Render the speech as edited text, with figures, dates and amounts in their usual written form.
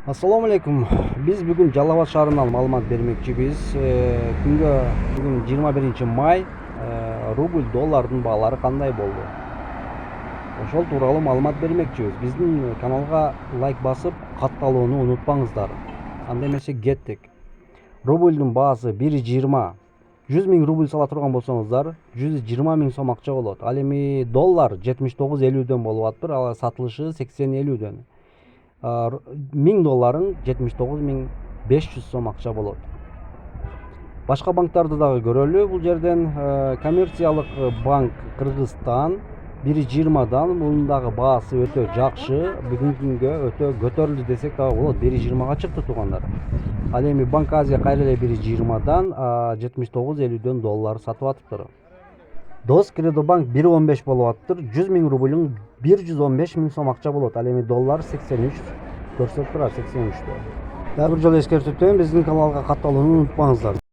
Assalomu alaykum. Biz bugun Жалал Абад шаарынан маалымат бермекчибиз. Күнгө бүгүн 21-май рубль доллардын баалары кандай болду? Ошол тууралуу маалымат бермекчибиз. Биздин каналга лайк басып, катталууну унутпаңыздар. Анда эмесе кеттик. Рубльдун баасы 1,20. 100 000 рубль сала турган болсоңуздар, 120 000 сом акча болот. Ал эми доллар 79,50дөн болуп атыптыр, ал сатылышы 80,50дөн. 1000 долларын 79.500 сом акча болот. Башка банктарды дагы көрөлү. Бул жерден коммерциялык банк Кыргызстан 1,20дан, мунун дагы баасы өтө жакшы. Бүгүнкү күнгө өтө көтөрүлдү десек дагы болот. 1,20га чыкты туугандар. Ал эми Банк Азия кайра эле 1,20дан 79,50дөн доллар сатып атыптыр. Дос Кредобанк 1,15 болуп атыптыр. 100 000 рубльдун 115 000 сом акча болот. Ал эми доллар 83 көрсөтүп турат, 83. Дагы бир жолу эскертип өтөйүн, биздин каналга катталууну унутпаңыздар.